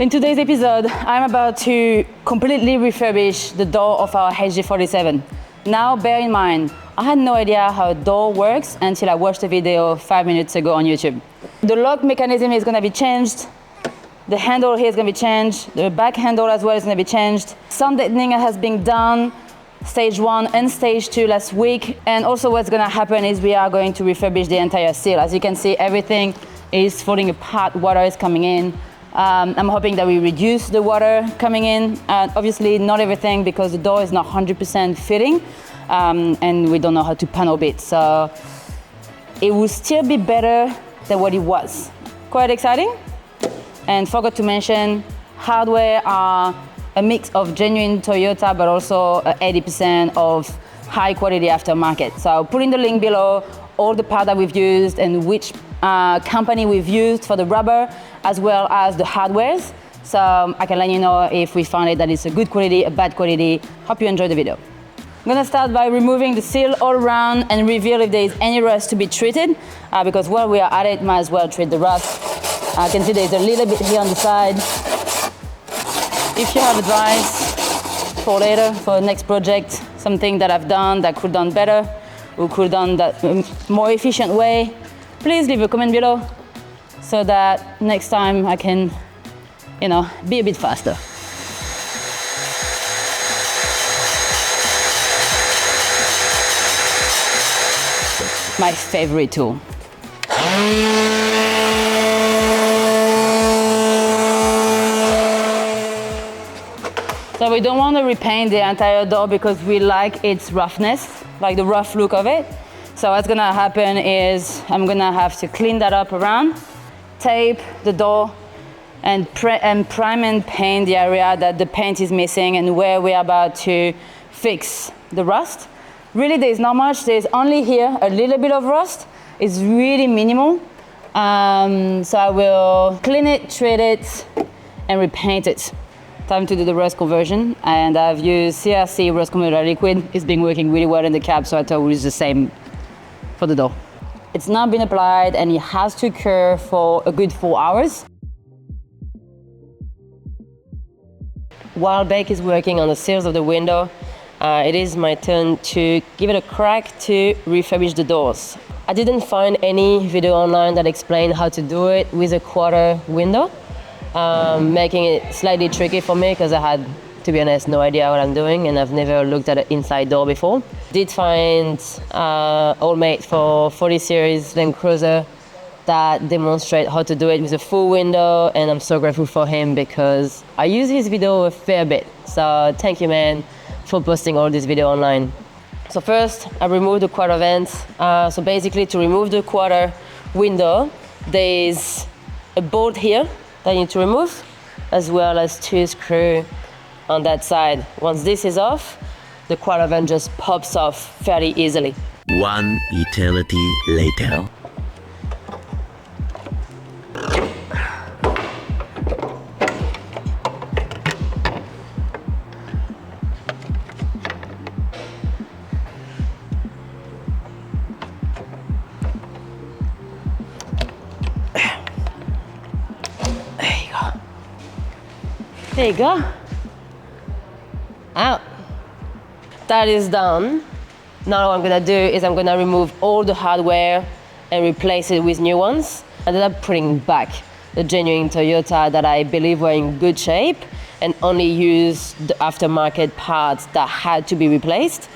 In today's episode, I'm about to completely refurbish the door of our HG47. Now, bear in mind, I had no idea how a door works until I watched a video 5 minutes ago on YouTube. The lock mechanism is going to be changed. The handle here is going to be changed. The back handle as well is going to be changed. Some deadening has been done, stage 1 and stage 2 last week. And also what's going to happen is we are going to refurbish the entire seal. As you can see, everything is falling apart, water is coming in. I'm hoping that we reduce the water coming in. Obviously not everything because the door is not 100% fitting and we don't know how to panel bit. So it will still be better than what it was. Quite exciting. And forgot to mention, hardware are a mix of genuine Toyota but also 80% of high quality aftermarket. So I'll put in the link below all the parts that we've used and which company we've used for the rubber, as well as the hardwares. So I can let you know if we found it that it's a good quality, a bad quality. Hope you enjoy the video. I'm gonna start by removing the seal all around and reveal if there is any rust to be treated, because while we are at it, might as well treat the rust. I can see there's a little bit here on the side. If you have advice for later, for the next project, something that I've done that could have done better, or could have done that more efficient way, please leave a comment below so that next time I can, be a bit faster. My favorite tool. So we don't want to repaint the entire door because we like its roughness, like the rough look of it. So what's gonna happen is I'm gonna have to clean that up around, tape the door, and prime and paint the area that the paint is missing and where we're about to fix the rust. Really, there's not much. There's only here a little bit of rust. It's really minimal. So I will clean it, treat it, and repaint it. Time to do the rust conversion, and I've used CRC rust converter liquid. It's been working really well in the cab, so I thought we'll use the same for the door. It's not been applied and it has to cure for a good 4 hours. While Beck is working on the seals of the window, it is my turn to give it a crack to refurbish the doors. I didn't find any video online that explained how to do it with a quarter window, making it slightly tricky for me because I had, to be honest, no idea what I'm doing and I've never looked at an inside door before. Did find old mate for 40 Series LandCruiser that demonstrate how to do it with a full window, and I'm so grateful for him because I use his video a fair bit. So thank you, man, for posting all this video online. So first, I removed the quarter vents. So basically, to remove the quarter window, there's a bolt here that I need to remove, as well as 2 screws on that side. Once this is off, the quarter vent just pops off fairly easily. One eternity later. There you go. Out. That is done. Now what I'm gonna do is I'm gonna remove all the hardware and replace it with new ones. I ended up putting back the genuine Toyota that I believe were in good shape and only use the aftermarket parts that had to be replaced.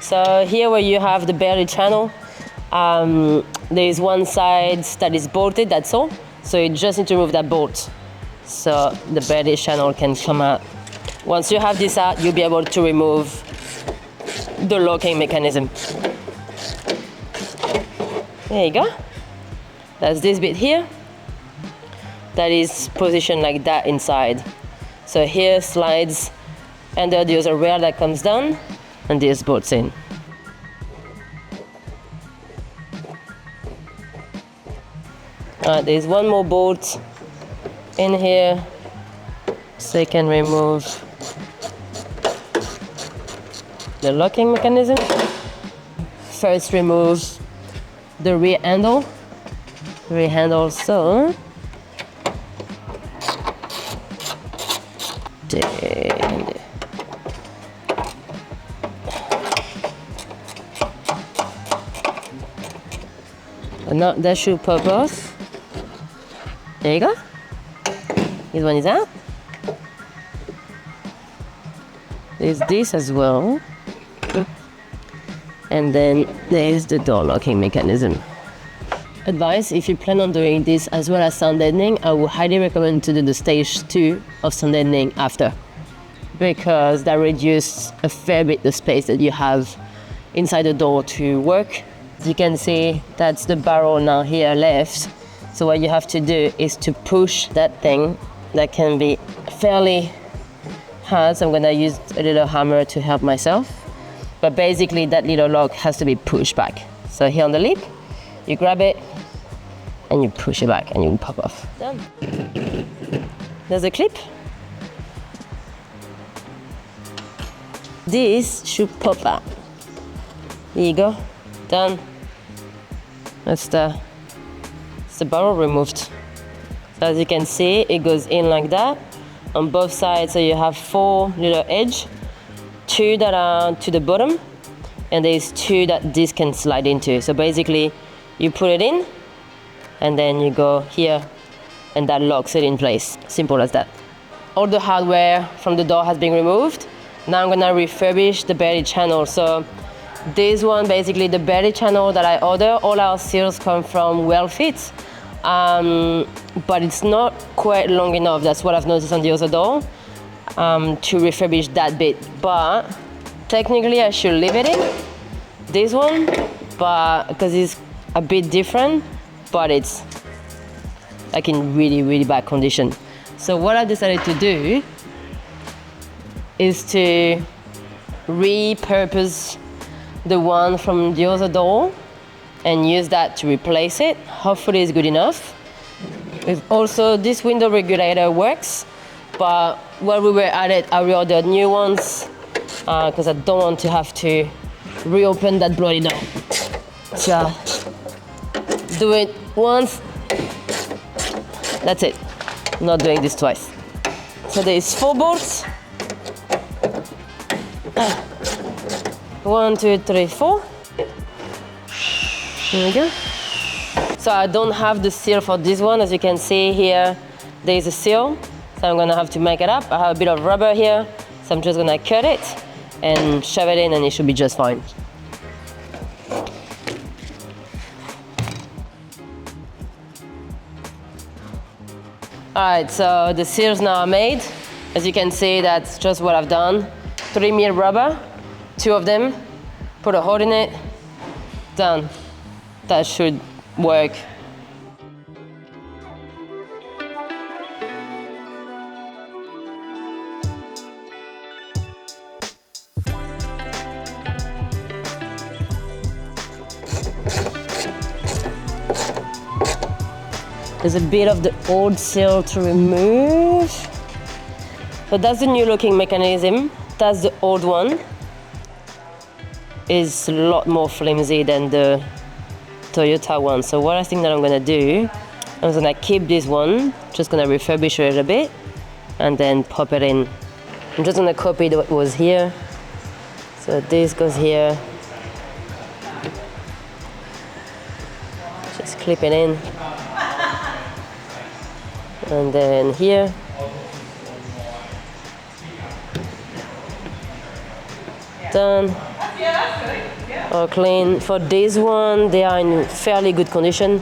So here where you have the barely channel, there is one side that is bolted, that's all. So you just need to remove that bolt so the barely channel can come out. Once you have this out, you'll be able to remove the locking mechanism. There you go. That's this bit here that is positioned like that inside. So here slides under the other rail that comes down, and this bolts in. There's one more bolt in here so you can remove the locking mechanism. First remove the rear handle. So now that should pop off. There you go. This one is out. There's this as well. And then there's the door locking mechanism. Advice, if you plan on doing this as well as sound deadening, I would highly recommend to do the stage 2 of sound deadening after, because that reduces a fair bit the space that you have inside the door to work. As you can see, that's the barrel now here left. So what you have to do is to push that thing. That can be fairly hard, so I'm gonna use a little hammer to help myself. But basically that little lock has to be pushed back. So here on the lip, you grab it and you push it back and you pop off. Done. There's a clip. This should pop out. There you go. Done. That's the barrel removed. So as you can see, it goes in like that on both sides. So you have 4 little edges, 2 that are to the bottom, and there's 2 that this can slide into. So basically, you put it in, and then you go here, and that locks it in place. Simple as that. All the hardware from the door has been removed. Now I'm gonna refurbish the belly channel. So this one, basically the belly channel that I order, all our seals come from Refit. But it's not quite long enough. That's what I've noticed on the other door, to refurbish that bit. But technically I should leave it in, this one, but because it's a bit different, but it's like in really, really bad condition. So what I decided to do is to repurpose the one from the other door and use that to replace it. Hopefully it's good enough. Also, this window regulator works, but while we were at it, I reordered new ones because I don't want to have to reopen that bloody door. So, do it once, that's it. I'm not doing this twice. So there's 4 bolts. 1, 2, 3, 4. There we go. So I don't have the seal for this one. As you can see here, there is a seal. So I'm gonna have to make it up. I have a bit of rubber here, so I'm just gonna cut it and shove it in, and it should be just fine. All right, so the seals now are made. As you can see, that's just what I've done. 3 mil rubber, 2 of them, put a hole in it, done. That should work. There's a bit of the old seal to remove. So that's the new locking mechanism. That's the old one. It's a lot more flimsy than the Toyota one. So what I think that I'm gonna do, I'm gonna keep this one, just gonna refurbish it a little bit, and then pop it in. I'm just gonna copy what was here. So this goes here. Just clip it in. And then here. Done. All clean. For this one, they are in fairly good condition.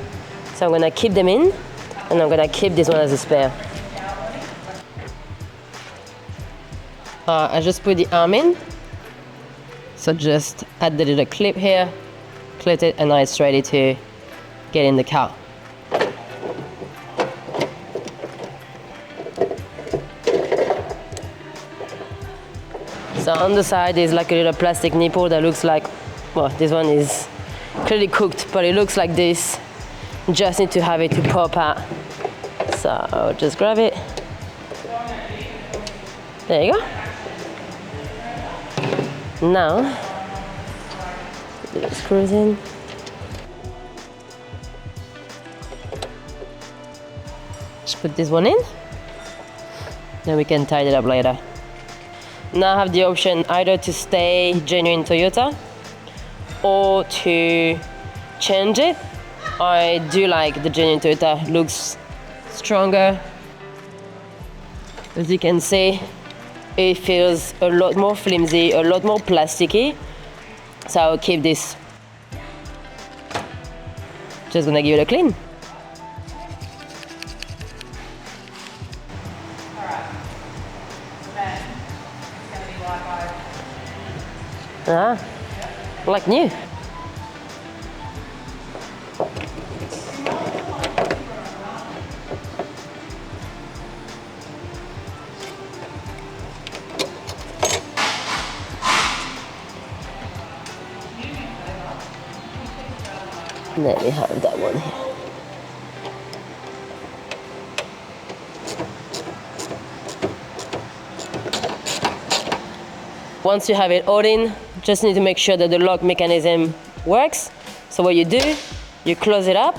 So I'm gonna keep them in, and I'm gonna keep this one as a spare. I just put the arm in. So just add the little clip here, clip it, and now it's ready to get in the car. So on the side is like a little plastic nipple that looks like, well, this one is clearly cooked, but it looks like this. Just need to have it to pop out. So I'll just grab it. There you go. Now, the screws in. Just put this one in. Then we can tidy it up later. Now I have the option either to stay genuine Toyota or to change it. I do like the genuine Toyota, looks stronger. As you can see, it feels a lot more flimsy, a lot more plasticky. So I'll keep this. Just gonna give it a clean. Ah, like new. Let me have that one here. Once you have it all in, just need to make sure that the lock mechanism works. So what you do, you close it up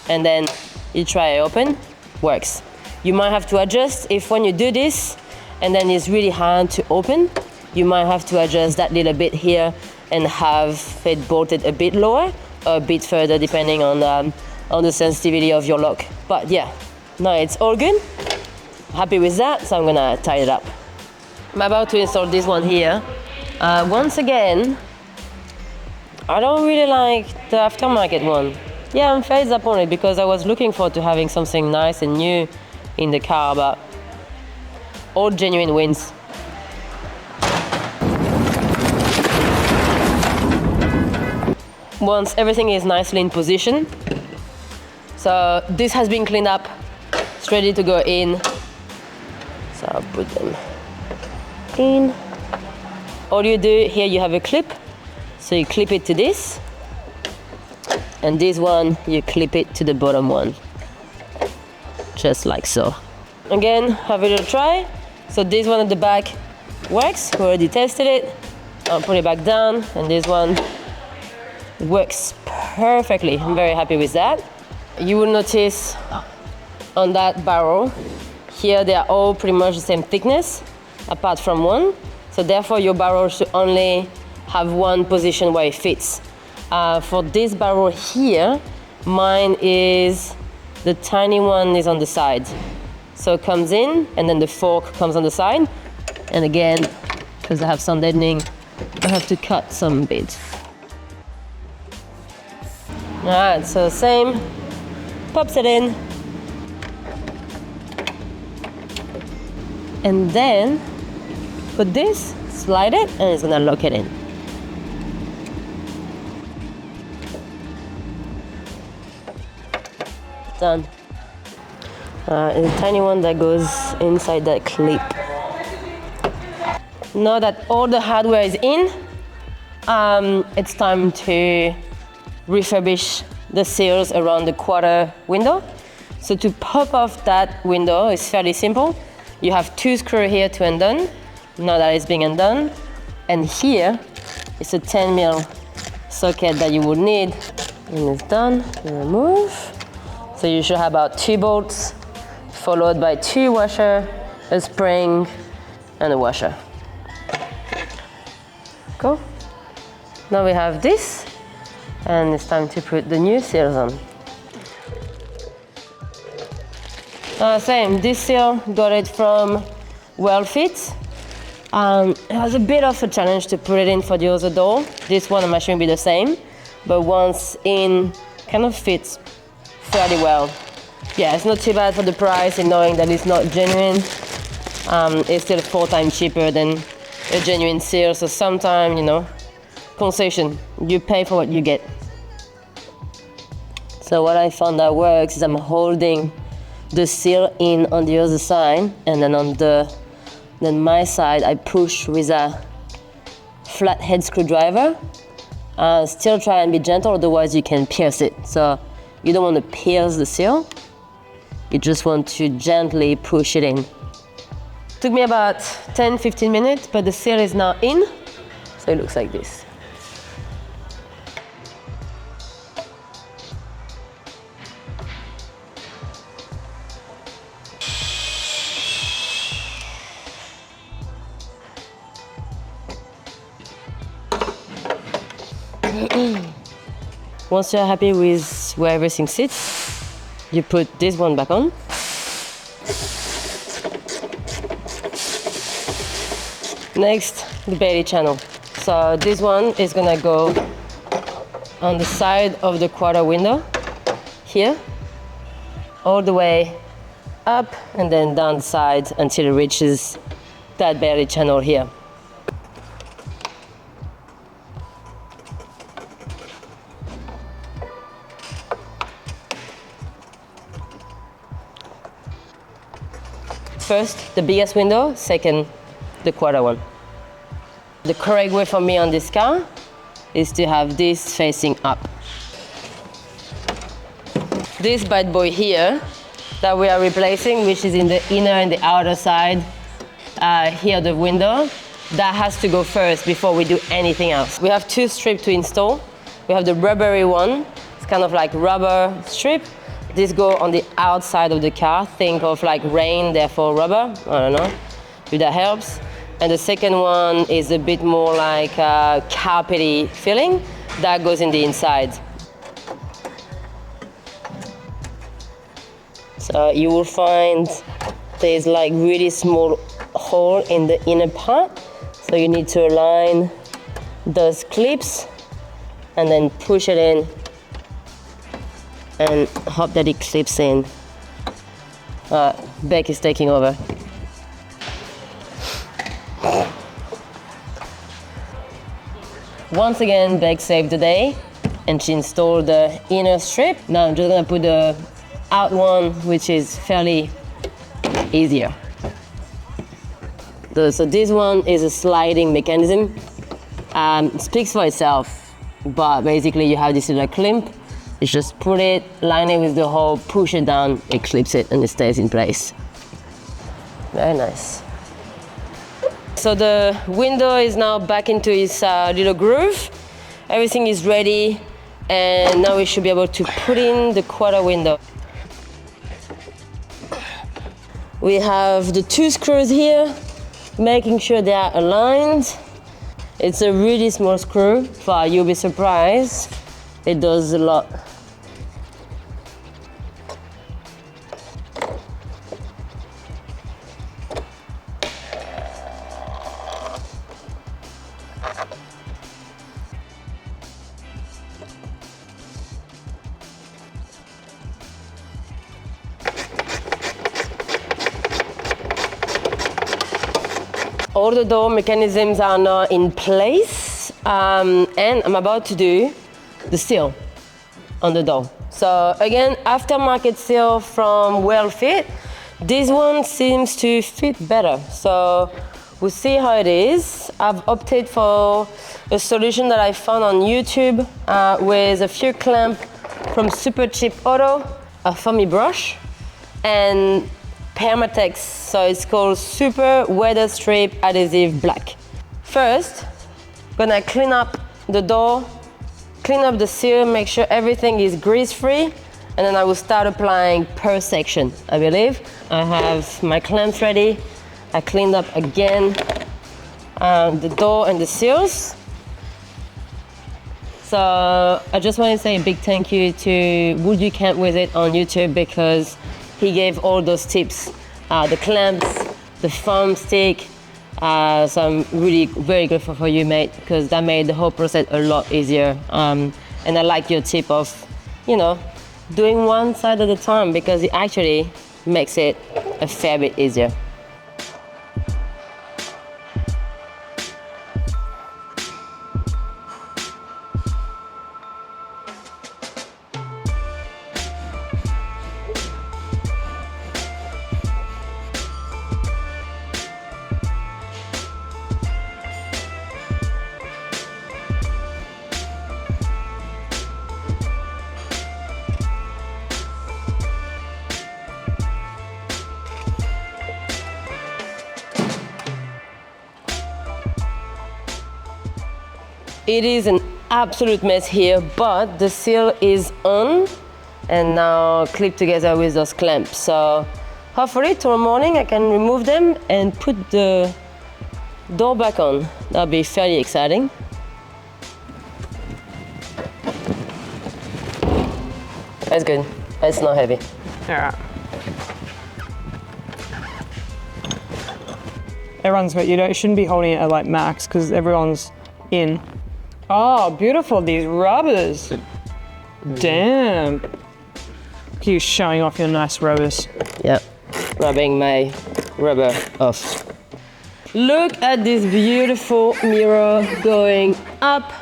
and then you try it open, works. You might have to adjust if when you do this and then it's really hard to open, you might have to adjust that little bit here and have it bolted a bit lower or a bit further depending on the sensitivity of your lock. But yeah, no, it's all good. Happy with that, so I'm gonna tie it up. I'm about to install this one here. Once again, I don't really like the aftermarket one. Yeah, I'm fairly disappointed because I was looking forward to having something nice and new in the car, but all genuine wins. Once everything is nicely in position, so this has been cleaned up, it's ready to go in. So I'll put them in. All you do here, you have a clip, so you clip it to this, and this one you clip it to the bottom one, just like so. Again, have a little try. So this one at the back works, we already tested it. I'll put it back down, and this one works perfectly. I'm very happy with that. You will notice on that barrel here they are all pretty much the same thickness apart from one, so therefore your barrel should only have one position where it fits. For this barrel here, mine is the tiny one is on the side, so it comes in and then the fork comes on the side, and again because I have some deadening I have to cut some bits. Alright, so same, pops it in, and then put this, slide it, and it's gonna lock it in. Done. And the tiny one that goes inside that clip. Now that all the hardware is in, it's time to refurbish the seals around the quarter window. So to pop off that window is fairly simple. You have two screws here to undone. Now that it's being undone, and here is a 10mm socket that you would need. And it's done. You remove. So you should have about 2 bolts, followed by 2 washers, a spring, and a washer. Cool. Now we have this, and it's time to put the new seals on. Same, this seal, got it from Refit. It was a bit of a challenge to put it in for the other door. This one I'm assuming will be the same, but once in, kind of fits fairly well. Yeah, it's not too bad for the price and knowing that it's not genuine. It's still 4 times cheaper than a genuine seal, so sometimes, you know, concession, you pay for what you get. So what I found that works is I'm holding the seal in on the other side, and then my side I push with a flathead screwdriver. Still try and be gentle, otherwise you can pierce it. So you don't want to pierce the seal, you just want to gently push it in. Took me about 10-15 minutes, but the seal is now in. So it looks like this. Once you're happy with where everything sits, you put this one back on. Next, the bailey channel. So this one is gonna go on the side of the quarter window here, all the way up and then down the side until it reaches that bailey channel here. First, the biggest window, second, the quarter one. The correct way for me on this car is to have this facing up. This bad boy here that we are replacing, which is in the inner and the outer side, here the window, that has to go first before we do anything else. We have two strips to install. We have the rubbery one, it's kind of like rubber strip. This go on the outside of the car. Think of like rain, therefore rubber. I don't know if that helps. And the second one is a bit more like a carpety feeling. That goes in the inside. So you will find there's like really small hole in the inner part. So you need to align those clips and then push it in and hope that it clips in. Beck is taking over. Once again, Beck saved the day and she installed the inner strip. Now I'm just gonna put the out one, which is fairly easier. So this one is a sliding mechanism. It speaks for itself, but basically you have this little clamp. You just put it, line it with the hole, push it down, it clips it, and it stays in place. Very nice. So the window is now back into its little groove. Everything is ready, and now we should be able to put in the quarter window. We have the two screws here, making sure they are aligned. It's a really small screw, but you'll be surprised. It does a lot. All the door mechanisms are now in place, and I'm about to do the seal on the door. So again, aftermarket seal from Refit. This one seems to fit better, so we'll see how it is. I've opted for a solution that I found on YouTube with a few clamps from Super Cheap Auto, a foamy brush, and Permatex, so it's called Super Weather Strip Adhesive Black. First, gonna clean up the door, clean up the seal, make sure everything is grease-free, and then I will start applying per section, I believe. I have my clamps ready. I cleaned up again the door and the seals. So I just want to say a big thank you to Would You Camp With It on YouTube, because he gave all those tips, the clamps, the foam stick. So I'm really very grateful for you, mate, because that made the whole process a lot easier. And I like your tip of, doing one side at a time, because it actually makes it a fair bit easier. It is an absolute mess here, but the seal is on and now clipped together with those clamps. So hopefully tomorrow morning I can remove them and put the door back on. That'll be fairly exciting. That's good. It's not heavy. All right. Everyone's, but you shouldn't be holding it at like max because everyone's in. Oh, beautiful, these rubbers. Damn. You showing off your nice rubbers. Yep, rubbing my rubber off. Look at this beautiful mirror going up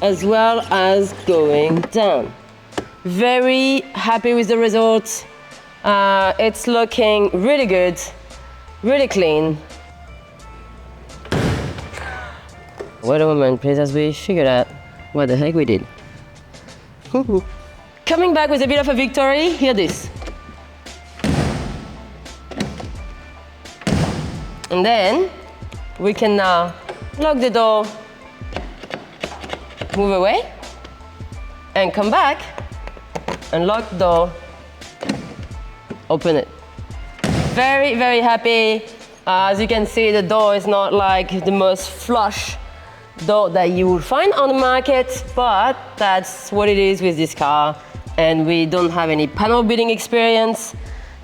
as well as going down. Very happy with the results. It's looking really good, really clean. Wait a moment, please, as we figured out what the heck we did. Coming back with a bit of a victory, hear this. And then we can now lock the door, move away, and come back, and lock the door, open it. Very, very happy. As you can see, the door is not like the most flush door that you will find on the market, but that's what it is with this car. And we don't have any panel beating experience,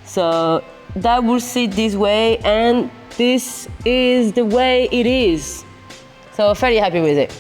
so that will sit this way, and this is the way it is. So fairly happy with it.